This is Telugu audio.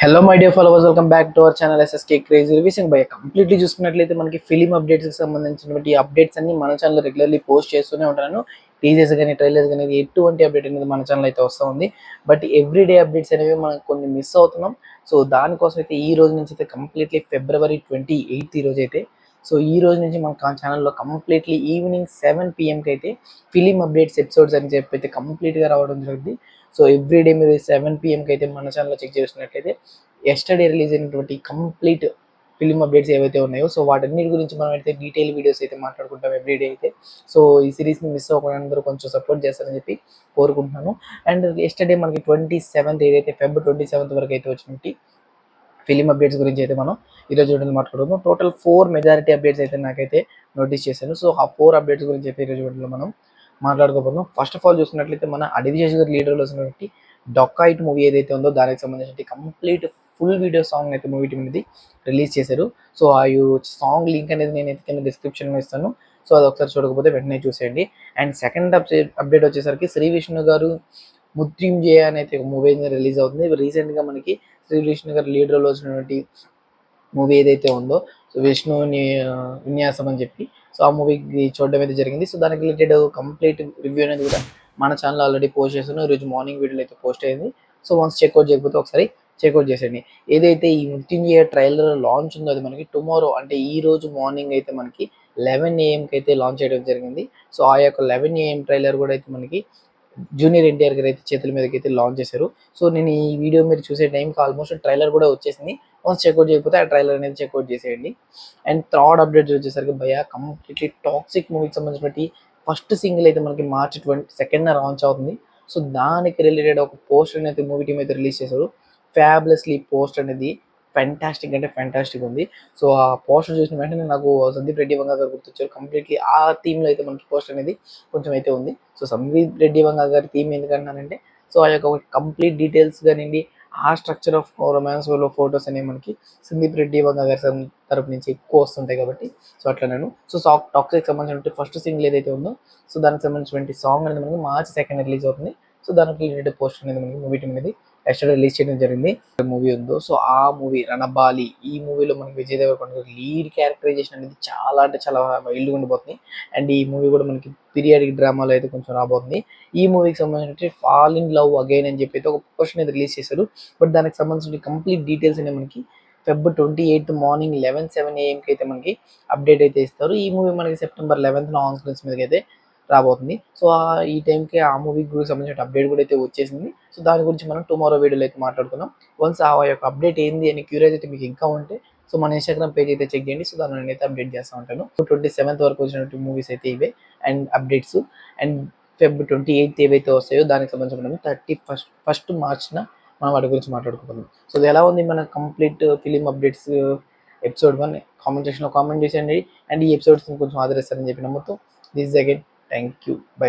Hello my dear followers, welcome back to our channel SSK crazy reviews. By completely చూసుకున్నట్లయితే మనకి ఫిలిం అప్డేట్స్కి సంబంధించినటువంటి అప్డేట్స్ అన్ని మన ఛానల్ రెగ్యులర్లీ పోస్ట్ చేస్తూనే ఉంటాను. టీజర్స్ కానీ ట్రైలర్స్ కానీ ఎటువంటి అప్డేట్ అనేది మన ఛానల్ అయితే వస్తూ ఉంది. బట్ ఎవ్రీడే అప్డేట్స్ అనేవి మనం కొన్ని మిస్ అవుతున్నాం. సో దానికోసం అయితే ఈ రోజు నుంచి అయితే కంప్లీట్లీ February 28 ఈ రోజు అయితే. సో ఈ రోజు నుంచి మన ఛానల్లో కంప్లీట్లీ ఈవినింగ్ 7 PM అయితే ఫిలిం అప్డేట్స్ ఎపిసోడ్స్ అని చెప్పి అయితే కంప్లీట్గా రావడం జరుగుతుంది. సో ఎవ్రీడే మీరు 7 PMకి అయితే మన ఛానల్లో చెక్ చేసినట్లయితే ఎస్టర్డే రిలీజ్ అయినటువంటి కంప్లీట్ ఫిలిం అప్డేట్స్ ఏవైతే ఉన్నాయో సో వాటన్నిటి గురించి మనం అయితే డీటెయిల్ వీడియోస్ అయితే మాట్లాడుకుంటాం ఎవ్రీడే అయితే. సో ఈ సిరీస్ని మిస్ అవ్వకుండా అందరూ కొంచెం సపోర్ట్ చేస్తారని చెప్పి కోరుకుంటున్నాను. అండ్ ఎస్టర్డే మనకి 27th ఏదైతే Feb 27th వరకు అయితే వచ్చినట్టు ఫిలిం అప్డేట్స్ గురించి అయితే మనం ఈరోజు వీడియోలో మాట్లాడుకుందాం. టోటల్ 4 మెజారిటీ అప్డేట్స్ అయితే నాకైతే నోటీస్ చేశాను. సో ఆ 4 అప్డేట్స్ గురించి అయితే ఈరోజు వీడియోలో మనం మాట్లాడుకోబోతున్నాం. ఫస్ట్ ఆఫ్ ఆల్ చూసుకున్నట్లయితే మన అడివిశేష్ గారి లీడర్లో వచ్చినటువంటి డొక్కాయిట్ మూవీ ఏదైతే ఉందో దానికి సంబంధించి కంప్లీట్ ఫుల్ వీడియో సాంగ్ అయితే మూవీ టీమ్ అనేది రిలీజ్ చేశారు. సో ఆ సాంగ్ లింక్ అనేది నేను అయితే కింద డిస్క్రిప్షన్లో ఇస్తాను. సో అది ఒకసారి చూడకపోతే వెంటనే చూసేయండి. అండ్ సెకండ్ అప్డేట్ వచ్చేసరికి శ్రీ విష్ణు గారు మృత్యుంజయ అనేది ఒక మూవీ అనేది రిలీజ్ అవుతుంది. రీసెంట్గా మనకి శ్రీ విష్ణు గారు లీడర్లో వచ్చినటువంటి మూవీ ఏదైతే ఉందో సో విష్ణుని విన్యాసం అని చెప్పి సో ఆ మూవీకి చూడడం అయితే జరిగింది. సో దానికి రిలేటెడ్ కంప్లీట్ రివ్యూ అనేది కూడా మన ఛానల్ ఆల్రెడీ పోస్ట్ చేస్తున్నాను. ఈరోజు మార్నింగ్ వీడియోలో అయితే పోస్ట్ అయింది. సో వన్స్ చెక్అవుట్ చేయకపోతే ఒకసారి చెక్అవుట్ చేసేయండి. ఏదైతే ఈ మృత్యుంజయ ట్రైలర్ లాంచ్ ఉందో అది మనకి టుమారో అంటే ఈ రోజు మార్నింగ్ అయితే మనకి 11 AM అయితే లాంచ్ చేయడం జరిగింది. సో ఆ యొక్క 11 AM ట్రైలర్ కూడా అయితే మనకి జూనియర్ ఎన్టీఆర్ గారు అయితే చేతుల మీదకి అయితే లాంచ్ చేశారు. సో నేను ఈ వీడియో మీరు చూసే టైంకి ఆల్మోస్ట్ ట్రైలర్ కూడా వచ్చేసింది. వన్స్ చెక్అవుట్ చేయకపోతే ఆ ట్రైలర్ అనేది చెక్అవుట్ చేసేయండి. అండ్ థర్డ్ అప్డేట్ వచ్చేసరికి భయ్యా కంప్లీట్లీ టాక్సిక్ మూవీకి సంబంధించినటువంటి ఫస్ట్ సింగిల్ అయితే మనకి March 22nd లాంచ్ అవుతుంది. సో దానికి రిలేటెడ్ ఒక పోస్టర్ అయితే మూవీ టీమ్ అయితే రిలీజ్ చేశారు. ఫ్యాబులస్లీ పోస్ట్ అనేది ఫ్యాంటాస్టిక్ అంటే ఫ్యాంటాస్టిక్ ఉంది. సో ఆ పోస్టర్ చూసిన వెంటనే నాకు సందీప్ రెడ్డి వంగ గారు గుర్తొచ్చారు. కంప్లీట్లీ ఆ థీమ్లో అయితే మనకి పోస్టర్ అనేది కొంచెం అయితే ఉంది. సో సందీప్ రెడ్డి వంగ గారి థీమ్ ఎందుకంటానంటే సో ఆ యొక్క కంప్లీట్ డీటెయిల్స్ కానివ్వండి, ఆ స్ట్రక్చర్ ఆఫ్ రొమాన్స్ ఫొటోస్ అనేవి మనకి సందీప్ రెడ్డి వంగ గారి తరపు నుంచి ఎక్కువ వస్తుంటాయి కాబట్టి సో అట్లా నేను సో టాక్సిక్ సంబంధించిన ఫస్ట్ సింగిల్ ఏదైతే ఉందో సో దానికి సంబంధించినటువంటి సాంగ్ అనేది మనకి March 2nd రిలీజ్ అవుతుంది. సో దానికి రిలేటెడ్ పోస్టర్ అనేది మనకి మూవీ టీమ్ అనేది ఎస్టర్డే రిలీజ్ చేయడం జరిగింది. మూవీ ఉందో సో ఆ మూవీ రణబాలి ఈ మూవీలో మనకి విజయ్ దేవరకొండ లీడ్ క్యారెక్టరైజేషన్ అనేది చాలా అంటే చాలా వైల్డ్గా ఉండిపోతుంది. అండ్ ఈ మూవీ కూడా మనకి పీరియాడిక్ డ్రామాలో అయితే కొంచెం రాబోతుంది. ఈ మూవీకి సంబంధించి ఫాల్ ఇన్ లవ్ అగైన్ అని చెప్పి అయితే ఒక పోర్షన్ అయితే రిలీజ్ చేశారు. బట్ దానికి సంబంధించిన కంప్లీట్ డీటెయిల్స్ అనేవి మనకి Feb 28 మార్నింగ్ 11:07 AM అయితే మనకి అప్డేట్ అయితే ఇస్తారు. ఈ మూవీ మనకి September 11th ఆన్ స్క్రీన్స్ మీదకి అయితే రాబోతుంది. సో ఈ టైంకి ఆ మూవీకి సంబంధించిన అప్డేట్ కూడా అయితే వచ్చేసింది. సో దాని గురించి మనం టుమారో వీడియోలో అయితే మాట్లాడుకుందాం. వన్స్ ఆ యొక్క అప్డేట్ ఏంది అని క్యూరియాసిటీ మీకు ఇంకా ఉంటే సో మన ఇన్స్టాగ్రామ్ పేజ్ అయితే చెక్ చేయండి. సో దాన్ని నేనైతే అప్డేట్ చేస్తూ ఉంటాను. 27th వరకు వచ్చినటువంటి మూవీస్ అయితే ఇవే అండ్ అప్డేట్స్. అండ్ Feb 28 ఏవైతే వస్తాయో దానికి సంబంధించిన 31st మార్చ్న మనం వాటి గురించి మాట్లాడుకుందాం. సో ఇది ఎలా ఉంది మన complete film updates episode 1 comment సెక్షన్లో కామెంట్ చేసేయండి. అండ్ ఈ ఎపిసోడ్స్ కొంచెం ఆదరిస్తారని చెప్పి నమ్ముతూ this again thank you. By.